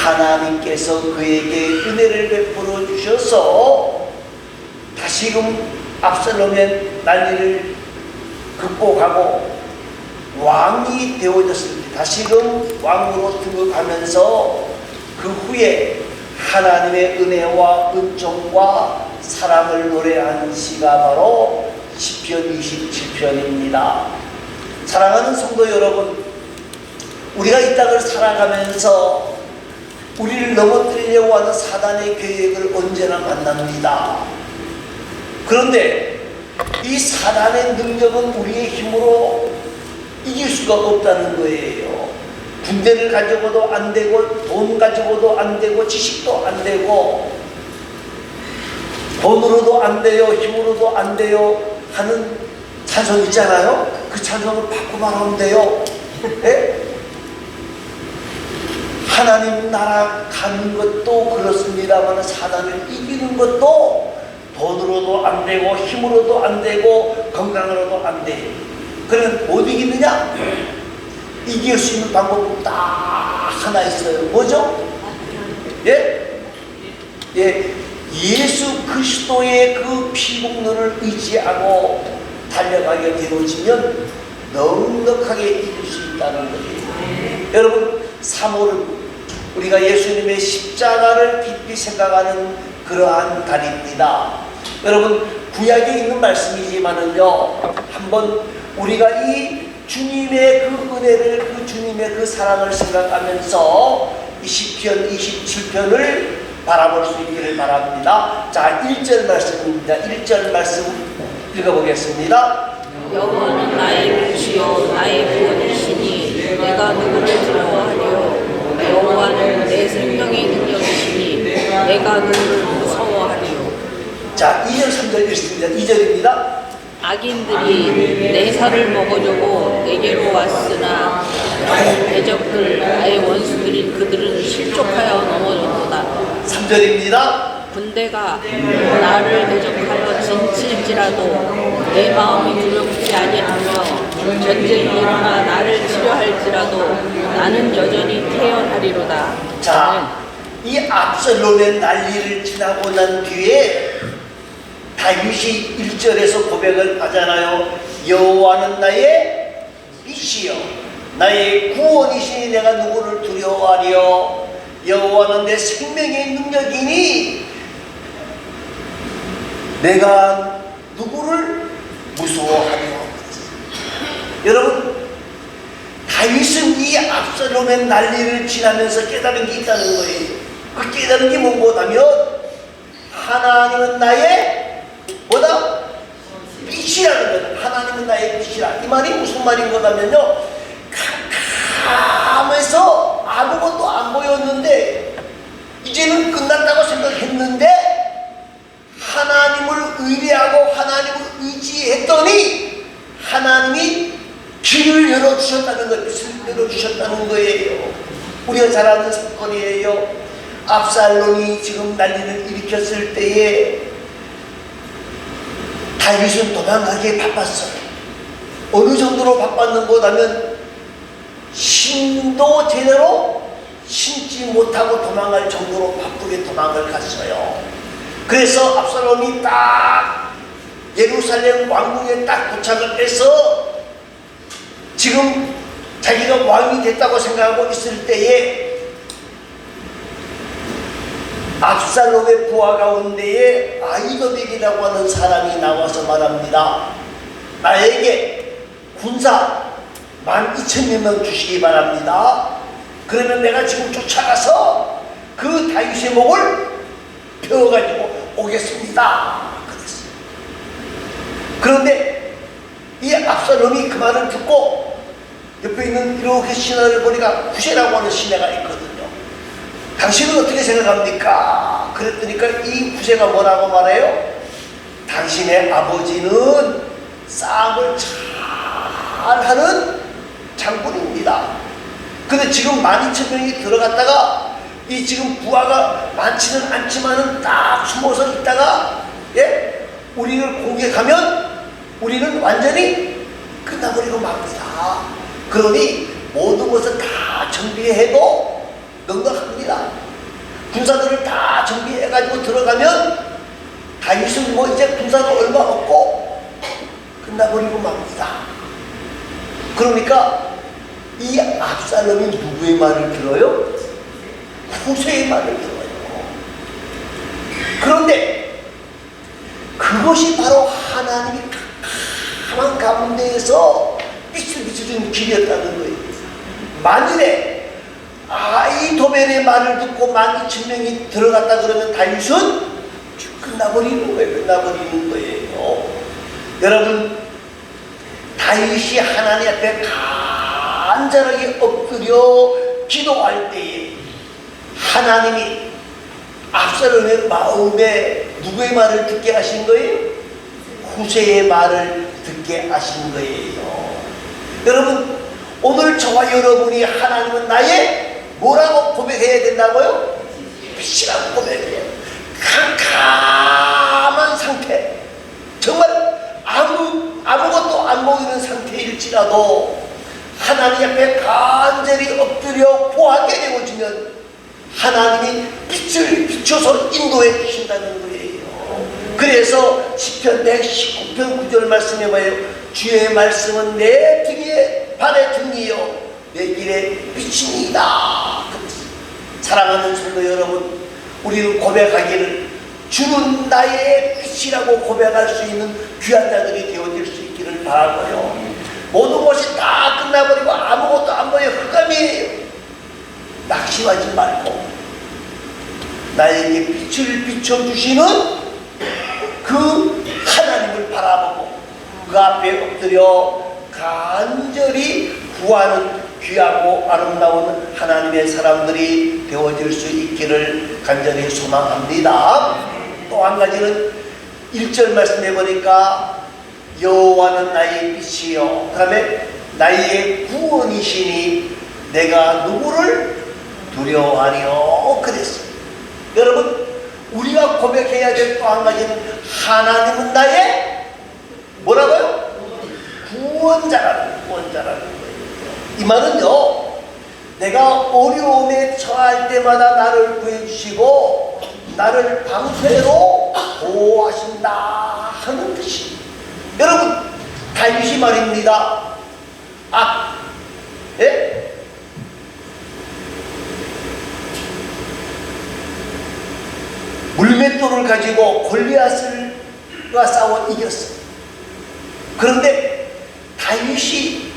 하나님께서 그에게 은혜를 베풀어 주셔서 다시금 압살롬의 난리를 극복하고 왕이 되어졌을 때 다시금 왕으로 등극하면서 그 후에 하나님의 은혜와 은총과 사랑을 노래한 시가 바로 시편 27편입니다. 사랑하는 성도 여러분, 우리가 이 땅을 살아가면서 우리를 넘어뜨리려고 하는 사단의 계획을 언제나 만납니다. 그런데 이 사단의 능력은 우리의 힘으로 이길 수가 없다는 거예요. 군대를 가지고도 안 되고, 돈 가지고도 안 되고, 지식도 안 되고, 돈으로도 안 돼요, 힘으로도 안 돼요 하는 찬송 있잖아요. 그 찬송을 바꾸만 하면 돼요. 네? 하나님 나라 가는 것도 그렇습니다만 사단을 이기는 것도 돈으로도 안 되고, 힘으로도 안 되고, 건강으로도 안 돼요. 그러면 못 이기느냐? 이길 수 있는 방법은 딱 하나 있어요. 뭐죠? 예? 예, 예수 그리스도의 그 피복로를 의지하고 달려가게 되어지면 넉넉하게 이길 수 있다는 거예요. 여러분, 3월은 우리가 예수님의 십자가를 깊이 생각하는 그러한 달입니다. 여러분, 구약에 있는 말씀이지만은요, 한번 우리가 이 주님의 그 은혜를, 그 주님의 그 사랑을 생각하면서 이 시편 27편을 바라볼 수 있기를 바랍니다. 자, 1절 말씀입니다. 1절 말씀 읽어보겠습니다. 여호와는 나의 빛이요 나의 구원이시니 내가 누구를 두려워하리요. 여호와는 내 생명의 능력이시니 내가 누구를 무서워하리요. 자, 2절 3절 읽습니다. 2절입니다. 악인들이 내 살을 먹으려고 내게로 왔으나 나의 대적들 나의 원수들인 그들은 실족하여 넘어졌도다. 3절입니다. 군대가 나를 대적하여 진칠지라도 내 마음이 두렵지 아니하며 전쟁이 일어나 나를 치료할지라도 나는 여전히 태어나리로다. 자, 이 압살롬의 난리를 지나고 난 뒤에 다윗이 1절에서 고백을 하잖아요. 여호와는 나의 빛이요 나의 구원이시니 내가 누구를 두려워하리요. 여호와는 내 생명의 능력이니 내가 누구를 무서워하리요. 여러분, 다윗은 이 압살롬의 난리를 지나면서 깨달은 게 있다는 거예요. 그 깨달은 게 무엇하면 하나님은 나의 뭐다? 빛이라는 거다. 하나님은 나의 빛이라. 이 말이 무슨 말인 거냐면요, 캄캄해서 아무것도 안 보였는데 이제는 끝났다고 생각했는데 하나님을 의뢰하고 하나님을 의지했더니 하나님이 길을 열어주셨다는 거예요. 빛을 열어주셨다는 거예요. 우리가 잘 아는 사건이에요. 압살롬이 지금 난리를 일으켰을 때에 다윗은 도망가기에 바빴어요. 어느 정도로 바빴는가 하면 신도 제대로 신지 못하고 도망갈 정도로 바쁘게 도망을 갔어요. 그래서 압살롬이 딱 예루살렘 왕궁에 딱 도착을 해서 지금 자기가 왕이 됐다고 생각하고 있을 때에 압살롬의 부하 가운데에 아히도백이라고 하는 사람이 나와서 말합니다. 나에게 군사 12,000명 주시기 바랍니다. 그러면 내가 지금 쫓아가서 그 다윗의 목을 베어가지고 오겠습니다. 그랬어요. 그런데 이 압살롬이 그 말을 듣고 옆에 있는 이렇게 신하를 보니까 후세라고 하는 신하가 있거든요. 당신은 어떻게 생각합니까? 그랬더니까 이 후세가 뭐라고 말해요? 당신의 아버지는 싸움을 잘하는 장군입니다. 근데 지금 12,000명이 들어갔다가 이 지금 부하가 많지는 않지만은 딱 숨어서 있다가 예? 우리를 공격하면 우리는 완전히 끝나버리고 맙니다. 그러니 모든 것을 다 정비해도 넉넉합니다. 군사들을 다 정비해가지고 들어가면 다윗은 뭐 이제 군사도 얼마 없고 끝나버리고 맙니다. 그러니까 이 압살롬이 누구의 말을 들어요? 후세의 말을 들어요. 그런데 그것이 바로 하나님이 캄캄한 가운데에서 빛을 비춰주는 길이었다는 거예요. 만일에 아이도벨의 말을 듣고 12,000명이 들어갔다 그러면 다윗은 끝나버리는 거예요. 끝나버리는 거예요. 여러분, 다윗이 하나님 앞에 간절하게 엎드려 기도할 때에 하나님이 압살롬의 마음에 누구의 말을 듣게 하신 거예요? 후세의 말을 듣게 하신 거예요. 여러분, 오늘 저와 여러분이 하나님은 나의 뭐라고 고백해야 된다고요? 빛이라고 고백해요. 캄캄한 상태, 정말 아무것도 안 보이는 상태일지라도 하나님 앞에 간절히 엎드려 구하게 되어지면 하나님이 빛을 비춰서 인도해 주신다는 거예요. 그래서 시편 119편 9절 말씀해 봐요. 주의 말씀은 내 등에 발의 등이요 내 길에 빛이니이다. 사랑하는 성도 여러분, 우리는 고백하기를 주는 나의 빛이라고 고백할 수 있는 귀한 자들이 되어질 수 있기를 바라고요. 모든 것이 다 끝나버리고 아무것도 안 보여 흑암이에요. 낙심하지 말고 나에게 빛을 비춰주시는 그 하나님을 바라보고 그 앞에 엎드려 간절히 구하는 귀하고 아름다운 하나님의 사람들이 되어질 수 있기를 간절히 소망합니다. 또 한 가지는 1절 말씀해 보니까 여호와는 나의 빛이요, 그 다음에 나의 구원이시니 내가 누구를 두려워하리요 그랬어요. 여러분, 우리가 고백해야 될 또 한 가지는 하나님은 나의 뭐라고요? 구원자라는 거예요. 이 말은요, 내가 어려움에 처할 때마다 나를 구해주시고 나를 방패로 보호하신다 하는 뜻입니다. 여러분, 다윗이 말입니다. 예? 물맷돌을 가지고 골리앗과 싸워 이겼어요. 그런데 다윗이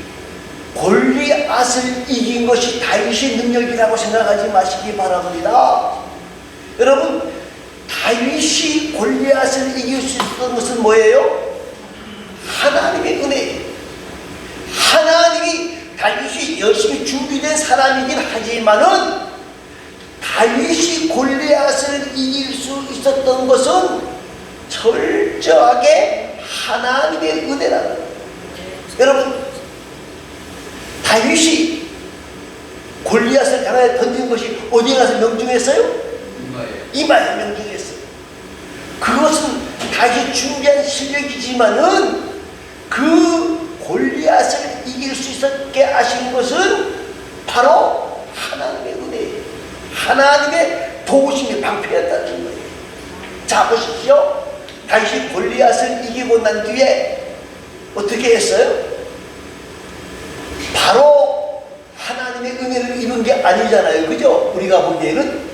골리앗을 이긴 것이 다윗의 능력이라고 생각하지 마시기 바랍니다. 여러분, 다윗이 골리앗을 이길 수 있었던 것은 뭐예요? 하나님의 은혜예요. 하나님이 다윗이 열심히 준비된 사람이긴 하지만은 다윗이 골리앗을 이길 수 있었던 것은 철저하게 하나님의 은혜라는 거예요. 여러분, 다윗이 골리앗을 향해 던진 것이 어디에 가서 명중했어요? 이마에 명중했어요. 그것은 다윗이 준비한 실력이지만은 그 골리앗을 이길 수 있게 하신 것은 바로 하나님의 은혜예요. 하나님의 도우심의 방패였다는 거예요. 자, 보십시오. 다윗이 골리앗을 이기고 난 뒤에 어떻게 했어요? 바로 하나님의 은혜를 입은 게 아니잖아요. 그죠? 우리가 보기에는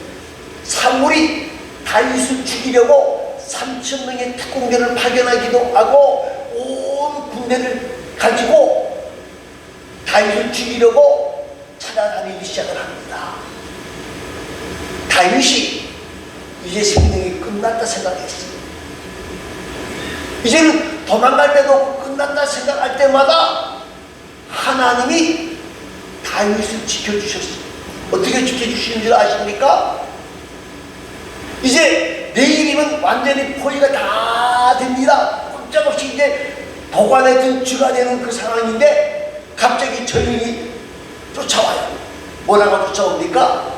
사울이 다윗을 죽이려고 3,000명의 특공대를 파견하기도 하고 온 군대를 가지고 다윗을 죽이려고 찾아다니기 시작을 합니다. 다윗이 이제 생명이 끝났다 생각했어요. 이제는 도망갈 때도 없고 끝났다 생각할 때마다 하나님이 다윗을 지켜주셨어요. 어떻게 지켜주시는 줄 아십니까? 이제 내일이면 완전히 포위가 다 됩니다. 꼼짝없이 이제 도관에 든 쥐가 되는 그 상황인데 갑자기 저인이 쫓아와요. 뭐라고 쫓아옵니까?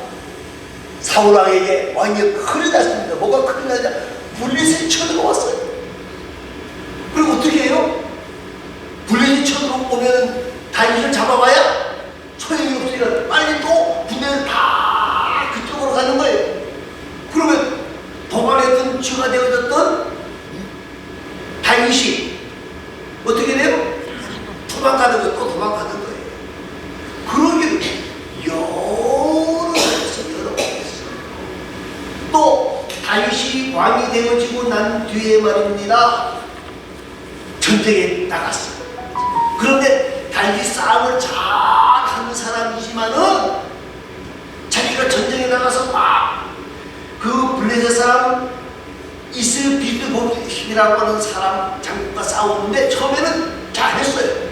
사울왕에게 왕이 큰일 났습니다. 뭐가 큰일 나냐? 블리스이 쳐들어왔어요. 그리고 어떻게 해요? 블리스이 쳐들어오면 다윗을 잡아봐야 소용이 없으니까 빨리 또 군대를 다 원추가 되어졌던 다윗이 어떻게 돼요? 도망가는 거, 또 도망가는 거예요. 그러기를 여러 번 했어요. 또 다윗이 왕이 되어지고 난 뒤에 말입니다, 전쟁에 나갔어요. 그런데 다윗이 싸움을 잘하는 사람이지만은 자기가 전쟁에 나가서 막 그 블레셋 사람 이스비드보이라고 하는 사람 장군과 싸우는데 처음에는 잘했어요.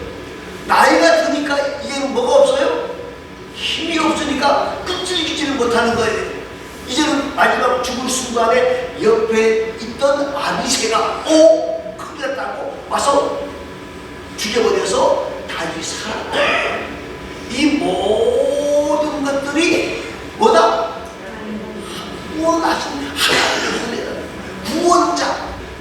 나이가 드니까 이제는 뭐가 없어요? 힘이 없으니까 끈질기지를 못하는 거예요. 이제는 마지막 죽을 순간에 옆에 있던 아비새가 큰일 났다고 와서 죽여버려서 다윗이 살았다. 이 모든 것들이 뭐다? 구원하신 하나님의 은혜라는, 구원자,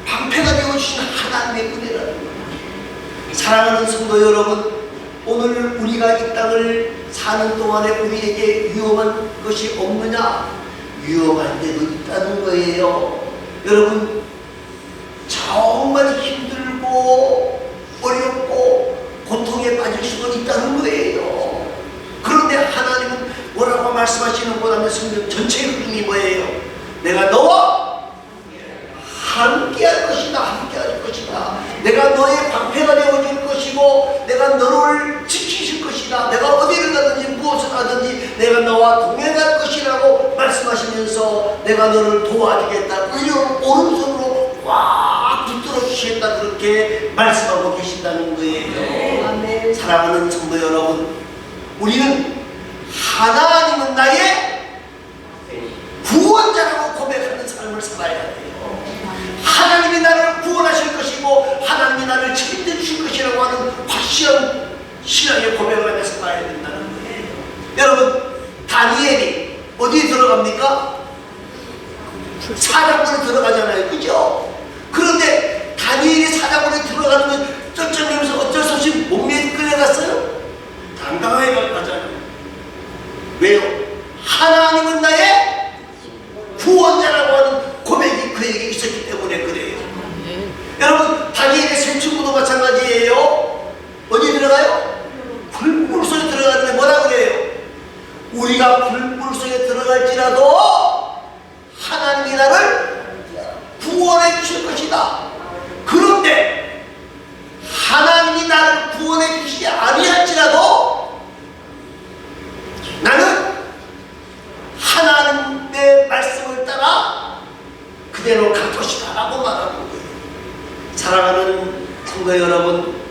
방패가 되어주신 하나님의 은혜라는 거예요. 사랑하는 성도 여러분, 오늘 우리가 이 땅을 사는 동안에 우리에게 위험한 것이 없느냐? 위험한 데도 있다는 거예요. 여러분, 정말 힘들고 어렵고 고통에 빠질 수도 있다는 거예요. 그런데 하나님은 뭐라고 말씀하시는 보다는 성경 전체의 흐름이 뭐예요? 내가 너와 함께할 것이다, 함께할 것이다. 내가 너의 방패가 되어줄 것이고 내가 너를 지키실 것이다. 내가 어디를 가든지 무엇을 하든지 내가 너와 동행할 것이라고 말씀하시면서 내가 너를 도와주겠다, 의로 오른손으로 꽉 붙들어 주시겠다, 그렇게 말씀하고 계신다는 거예요. 아멘. 사랑하는 성도 여러분, 우리는 하나님은 나의 구원자라고 고백하는 삶을 살아야 돼요. 하나님이 나를 구원하실 것이고 하나님이 나를 책임져 주실 것이라고 하는 확실한 신앙의 고백을 하며 살아야 된다는 거예요. 여러분, 다니엘이 어디에 들어갑니까? 사자굴에 들어가잖아요, 그죠? 그런데 다니엘이 사자굴에 들어가는 건 쩔쩔매면서 어쩔 수 없이 몸에 끌려갔어요? 당당하게 가잖아요. 왜요? 하나님은 나의 구원자라고 하는 고백이 그에게 있었기 때문에 그래요. 여러분, 다니엘의 세 친구도 마찬가지예요. 어디 들어가요? 불불 속에 들어가는데 뭐라 그래요? 우리가 불불 속에 들어갈지라도 하나님이 나를 구원해 주실 것이다. 그런데 하나님이 나를 구원해 주시지 아니할지라도 나는 하나님의 말씀을 따라 그대로 갈 것이다 라고 말하는 거예요. 사랑하는 성도 여러분,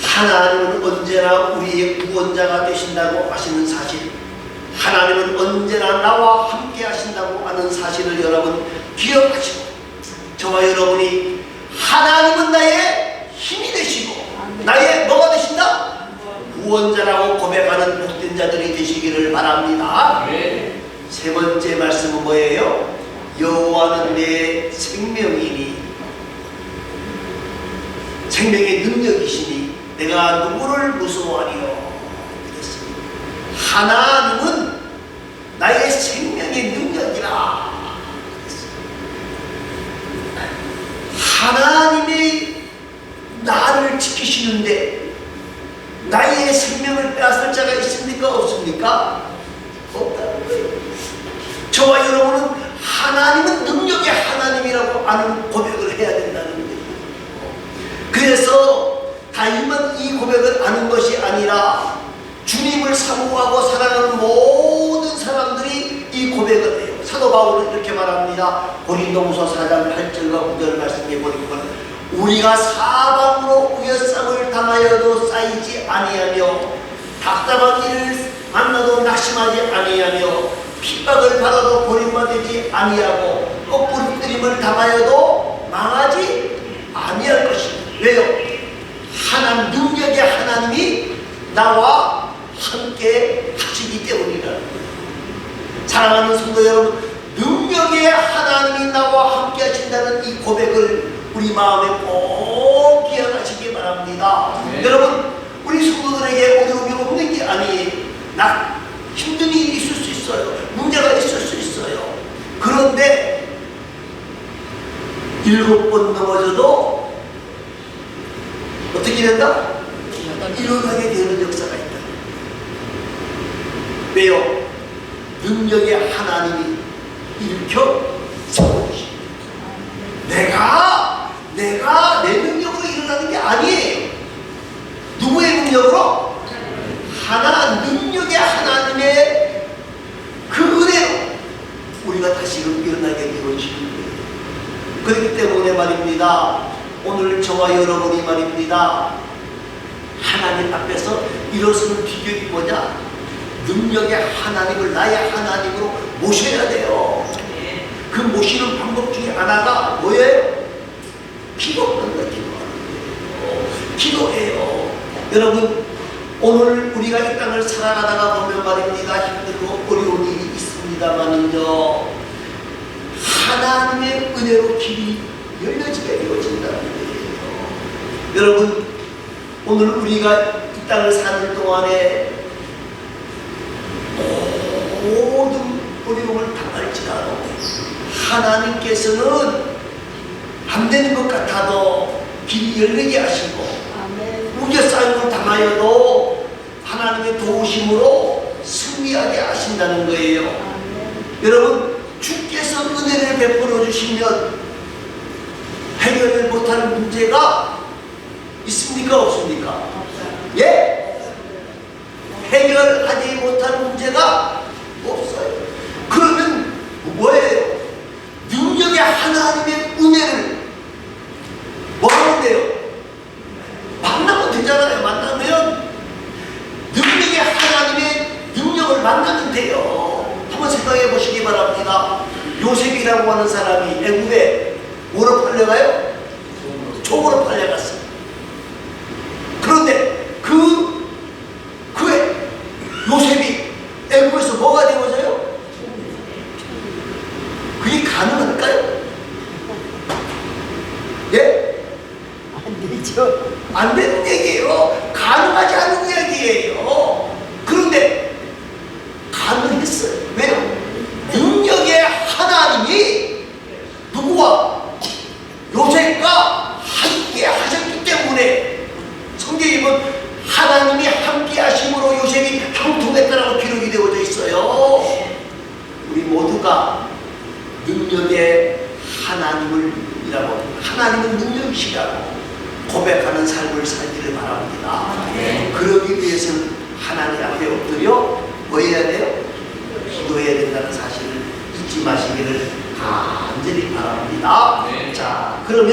하나님은 언제나 우리의 구원자가 되신다고 하시는 사실, 하나님은 언제나 나와 함께 하신다고 하는 사실을 여러분 기억하시고, 저와 여러분이 하나님은 나의 힘이 되시고 나의 뭐가 되신다? 구원자라고 고백하는 복된 자들이 되시기를 바랍니다. 세 번째 말씀은 뭐예요? 여호와는 내 생명이니, 생명의 능력이시니 내가 누구를 무서워하리요? 그랬습니다. 하나님은 나의 생명의 능력이라. 하나님이 나를 지키시는데 나의 생명을 빼앗을 자가 있습니까? 없습니까? 없다는 거예요. 저와 여러분은 하나님은 능력의 하나님이라고 아는 고백을 해야 된다는 거예요. 그래서 다윗만 이 고백을 아는 것이 아니라 주님을 사모하고 사랑하는 모든 사람들이 이 고백을 해요. 사도 바울은 이렇게 말합니다. 고린도후서 4장 8절과 9절 말씀해 보니까 우리가 사방으로 우여쌈을 당하여도 쌓이지 아니하며 답답한 일을 만나도 낙심하지 아니하며 핍박을 받아도 버림받지 아니하고 거꾸로 뜨림을 당하여도 망하지 아니할 것입니다. 왜요? 하나님, 능력의 하나님이 나와 함께 하시기 때문이라는 거예요. 사랑하는 성도 여러분, 능력의 하나님이 나와 함께 하신다는 이 고백을 우리 마음에 꼭 기억하시기 바랍니다. 여러분, 우리 성도들에게 어려움이 없는 게 아니에요. 힘든 일이 있을 수 있어요. 문제가 있을 수 있어요. 그런데 7번 넘어져도 어떻게 된다? 일어나게 되는 역사가 있다. 왜요? 능력의 하나님이 일으켜 세워주십니다. 내가 내 능력으로 일어나는 게 아니에요. 누구의 능력으로? 능력의 하나님의 그 은혜로 우리가 다시금 일어나게 되어지는 거예요. 그렇기 때문에 말입니다. 오늘 저와 여러분이 말입니다. 하나님 앞에서 일어서는 비결이 뭐냐? 능력의 하나님을 나의 하나님으로 모셔야 돼요. 그 모시는 방법 중에 하나가 뭐예요? 기도한다. 기도해요. 여러분, 오늘 우리가 이 땅을 살아가다가 보면 말입니다. 힘들고 어려운 일이 있습니다만은요, 하나님의 은혜로 길이 열려지게 되어진다는 거예요. 여러분, 오늘 우리가 이 땅을 사는 동안에 모든 어려움을 당할지라도 하나님께서는 안 되는 것 같아도 길이 열리게 하시고, 우겨싸임을 당하여도 하나님의 도우심으로 승리하게 하신다는 거예요. 여러분, 주께서 은혜를 베풀어 주시면 해결을 못하는 문제가 있습니까? 없습니까? 예? 해결하지 못하는 문제가 없어요. 그러면 뭐예요? 능력의 하나님의 은혜를 뭐 하면 돼요? 만나면 되잖아요. 만나면 능력의 하나님의 능력을 만나면 돼요. 한번 생각해 보시기 바랍니다. 요셉이라고 하는 사람이 애굽에 뭐로 팔려가요? 총으로 팔려갔어요. 그런데 요셉이 애굽에서 뭐가 되어져요? 그게 가능할까요? 예? 안 되죠. 안 되는 얘기예요. 가능하지 않은 얘기예요. 그런데 가능했어요. 왜요? 능력의 하나님이 누구와? 요셉과 함께 하셨기 때문에 성경에 보면 하나님이 함께 하심으로 요셉이 형통했다라고 기록이 되어져 있어요. 우리 모두가 능력의 하나님은 능력이시라고 고백하는 삶을 살기를 바랍니다. 그러기 위해서는 하나님 앞에 엎드려 뭐 해야 돼요? 기도해야 된다는 사실을 잊지 마시기를 간절히 바랍니다. 자, 그러면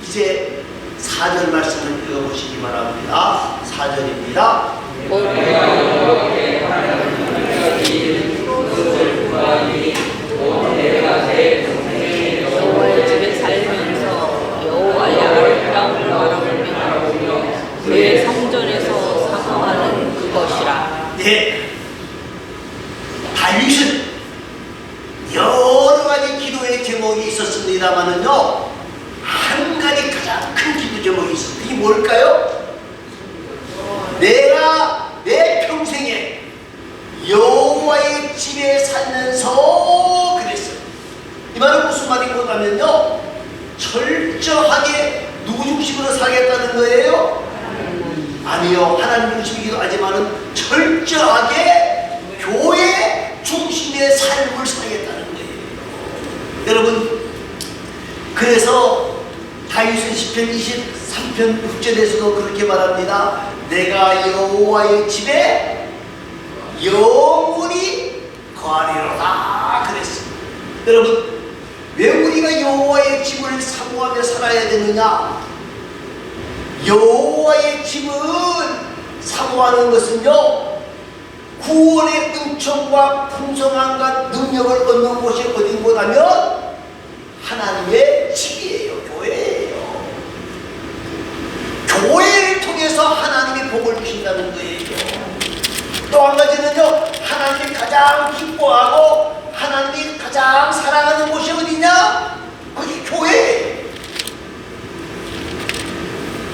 이제 4절 말씀을 읽어보시기 바랍니다. 4절입니다. 여호와의 집에 살면서 여호와의 아름다움을 바라보며 그의 성전에서 사모하는 그것이라. 예. 다윗은 여러 가지 기도의 제목이 있었습니다만은요, 한 가지 가장 큰 기도 제목이 있어요. 그게 뭘까요? 내가 내 평생에 여호와의 집에 살면서 그랬어요. 이 말은 무슨 말인가 하면요, 철저하게 누구 중심으로 살겠다는 거예요? 아니요, 하나님 중심이기도 하지만은 철저하게 교회 중심의 삶을 살겠다는 거예요. 여러분, 그래서 다윗은 시편 23편 6절에서도 그렇게 말합니다. 내가 여호와의 집에 영원히 거하리로다 그랬습니다. 여러분, 왜 우리가 여호와의 집을 사모하며 살아야 되느냐? 여호와의 집은 사모하는 것은요, 구원의 은총과 풍성함과 능력을 얻는 곳이 어딘가 하면 하나님의 집이에요. 교회예요. 교회를 통해서 하나님이 복을 주신다는 거예요. 또 한 가지는요, 하나님이 가장 기뻐하고 하나님이 가장 사랑하는 곳이 어디냐? 그게 교회예요.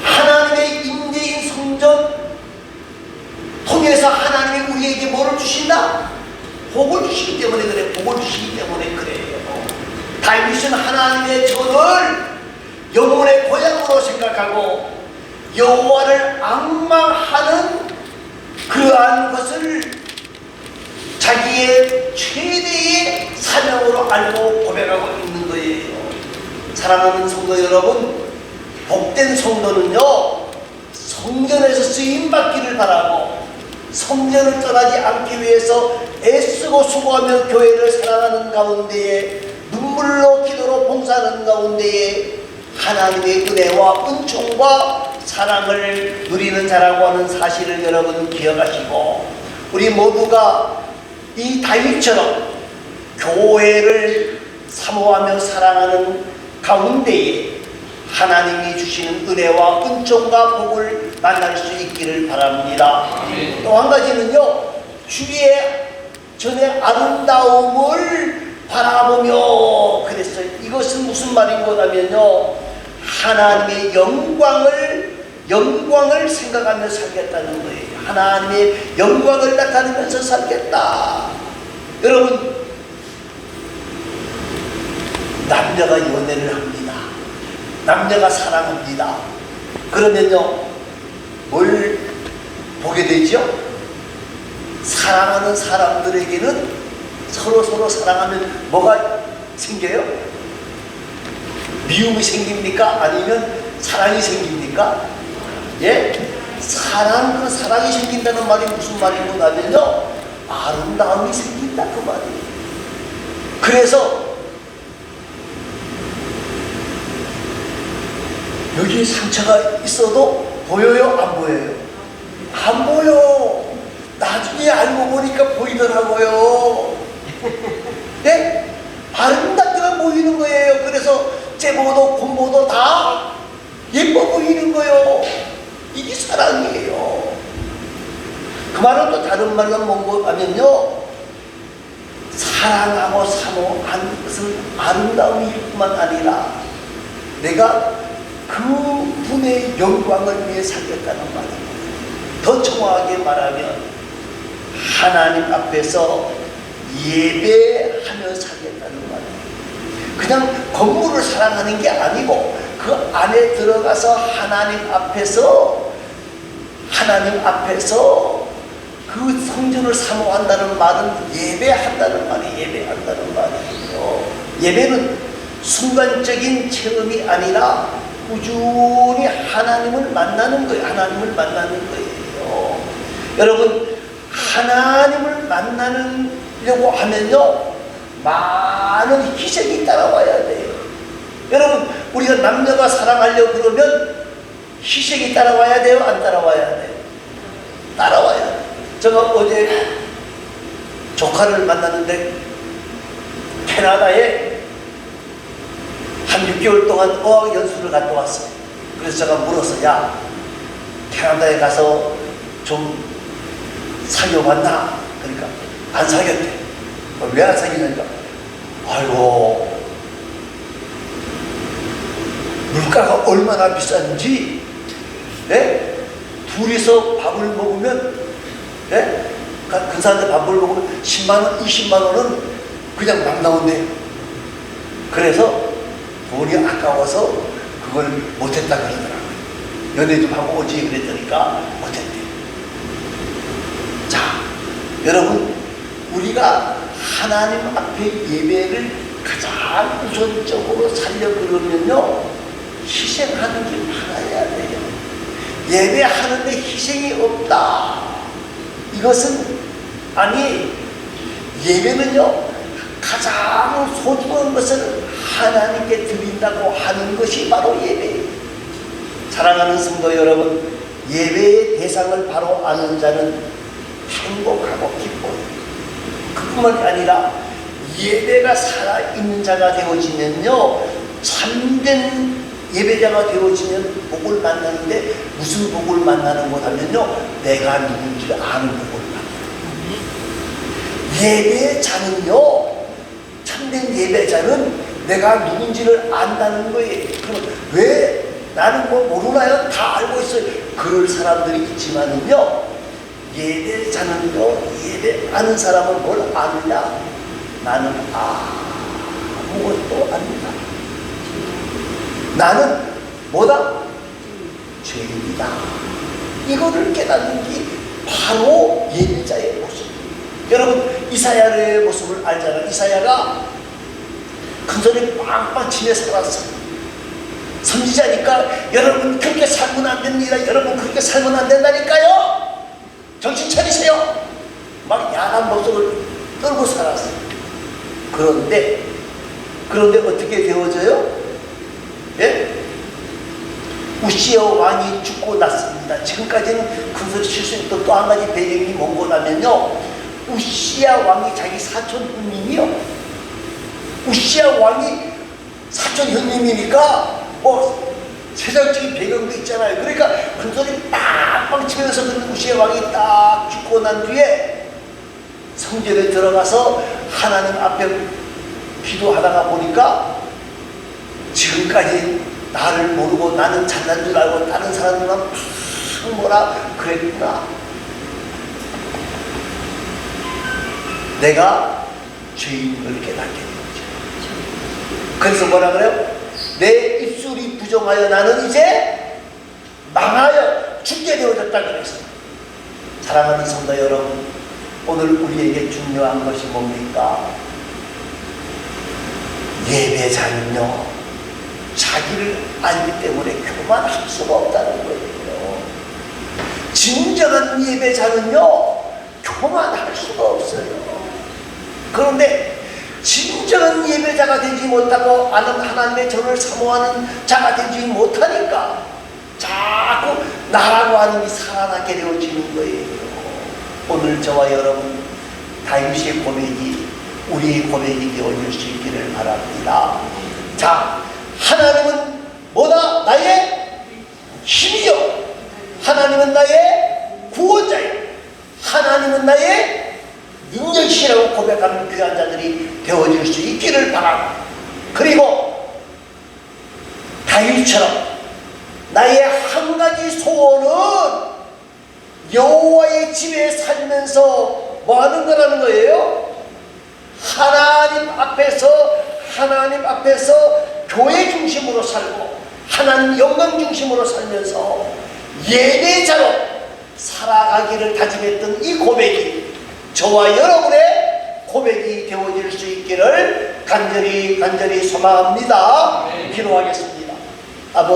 하나님의 임재인 성전 통해서 하나님이 우리에게 뭐를 주신다? 복을 주시기 때문에 그래. 복을 주시기 때문에 그래요. 다윗 살리신 하나님의 전을 영혼의 고향으로 생각하고 여호와를 앙망하는 그러한 것을 자기의 최대의 사명으로 알고 고백하고 있는 거예요. 사랑하는 성도 여러분, 복된 성도는요, 성전에서 쓰임받기를 바라고 성전을 떠나지 않기 위해서 애쓰고 수고하며 교회를 사랑하는 가운데에 눈물로 기도로 봉사하는 가운데에 하나님의 은혜와 은총과 사랑을 누리는 자라고 하는 사실을 여러분 기억하시고, 우리 모두가 이 다윗처럼 교회를 사모하며 사랑하는 가운데에 하나님이 주시는 은혜와 은총과 복을 만날 수 있기를 바랍니다. 또 한 가지는요, 주의 전의 아름다움을 바라보며 그랬어요. 이것은 무슨 말인 거냐면요, 하나님의 영광을 생각하며 살겠다는 거예요. 하나님의 영광을 나타내면서 살겠다. 여러분, 남녀가 연애를 합니다. 남녀가 사랑합니다. 그러면요, 뭘 보게 되죠? 사랑하는 사람들에게는 서로 사랑하면 뭐가 생겨요? 미움이 생깁니까? 아니면 사랑이 생깁니까? 예? 사랑이 생긴다는 말이 무슨 말이고 나면요, 아름다움이 생긴다 그 말이에요. 그래서 여기에 상처가 있어도 보여요? 안 보여요? 안 보여. 나중에 알고 보니까 보이더라고요. 네? 아름답게 보이는 거예요. 그래서 제모도 곰모도 다 예뻐 보이는 거예요. 이게 사랑이에요. 그 말은 또 다른 말로 뭔가 하면요, 사랑하고 사모한 것은 아름다움일 뿐만 아니라 내가 그 분의 영광을 위해 살겠다는 말이에요. 더 정확하게 말하면 하나님 앞에서 예배하며 살겠다는 말이에요. 그냥 건물을 사랑하는 게 아니고 그 안에 들어가서 하나님 앞에서 그 성전을 사모한다는 말은 예배한다는 말이에요. 예배한다는 말이에요. 예배는 순간적인 체험이 아니라 꾸준히 하나님을 만나는 거예요. 하나님을 만나는 거예요. 여러분, 하나님을 만나려고 하면요, 많은 희생이 따라와야 돼요. 여러분, 우리가 남녀가 사랑하려고 그러면 희생이 따라와야 돼요? 안 따라와야 돼요? 따라와야 돼요. 제가 어제 조카를 만났는데 캐나다에 한 6개월 동안 어학 연수를 갔다 왔어요. 그래서 제가 물었어요. 야, 캐나다에 가서 좀 사귀어봤나? 그러니까 안 사귀었대. 왜 안 사귀냐니까, 아이고, 물가가 얼마나 비싼지, 네? 둘이서 밥을 먹으면, 네? 근사한데 밥을 먹으면 10만원, 20만원은 그냥 막 나온대요. 그래서 돈이 아까워서 그걸 못했다 그러더라고요. 연애 좀 하고 오지 그랬더니까 못했대. 자, 여러분, 우리가 하나님 앞에 예배를 가장 우선적으로 살려 그러면요, 희생하는 게 많아야 돼요. 예배하는데 희생이 없다. 이것은, 아니, 예배는요, 가장 소중한 것을 하나님께 드린다고 하는 것이 바로 예배예요. 사랑하는 성도 여러분, 예배의 대상을 바로 아는 자는 행복하고 기뻐요. 그뿐만이 아니라 예배가 살아있는 자가 되어지면요, 참된 예배자가 되어지면 복을 만나는데, 무슨 복을 만나는 것 하면요, 내가 누군지를 아는 복을 만나요. 예배자는요, 참된 예배자는 내가 누군지를 안다는 거예요. 그럼 왜 나는 뭐 모르나요? 다 알고 있어요. 그럴 사람들이 있지만은요, 예배자는요, 예배하는 사람은 뭘 아느냐? 나는 아무것도 아니다. 나는 뭐다? 죄인이다. 이거를 깨닫는 게 바로 예배자의 모습. 여러분 이사야의 모습을 알잖아요. 이사야가 큰소리 빵빵 치며 살았어요. 선지자니까 여러분 그렇게 살면 안 됩니다. 여러분 그렇게 살면 안 된다니까요. 정신 차리세요. 막 야한 모습을 떨고 살았어요. 그런데 어떻게 되어져요? 예? 우시아 왕이 죽고 났습니다. 지금까지는 큰소리 칠 수 있던 또 한 가지 배경이 뭔거냐면요, 우시아 왕이 자기 사촌 형님이요. 우시아 왕이 사촌 형님이니까 뭐 세상적인 배경도 있잖아요. 그러니까 큰소리 빵빵 치면서 그 우시아 왕이 딱 죽고 난 뒤에 성전에 들어가서 하나님 앞에 기도하다가 보니까 지금까지 나를 모르고 나는 잘난 줄 알고 다른 사람들만 막 뭐라 그랬구나. 내가 죄인을 깨닫게 된 거죠. 그래서 뭐라 그래요? 내 입술이 부정하여 나는 이제 망하여 죽게 되어졌다 그래서. 사랑하는 성도 여러분, 오늘 우리에게 중요한 것이 뭡니까? 예배자는요, 자기를 알기 때문에 교만할 수가 없다는 거예요. 진정한 예배자는요, 교만할 수가 없어요. 그런데 진정한 예배자가 되지 못하고 하나님의 전을 사모하는 자가 되지 못하니까 자꾸 나라고 하는 게 살아나게 되어지는 거예요. 오늘 저와 여러분 다윗의 고백이 우리의 고백이 되어질 수 있기를 바랍니다. 자, 하나님은 뭐다? 나의 힘이요, 하나님은 나의 구원자요, 하나님은 나의 능력이시라고 고백하는 귀한 자들이 되어질 수 있기를 바랍니다. 그리고 다윗처럼 나의 한 가지 소원은 여호와의 집에 살면서 뭐 하는 거라는 거예요? 하나님 앞에서 교회 중심으로 살고 하나님 영광 중심으로 살면서 예배자로 살아가기를 다짐했던 이 고백이 저와 여러분의 고백이 되어질 수 있기를 간절히 소망합니다. 기도하겠습니다. 아버지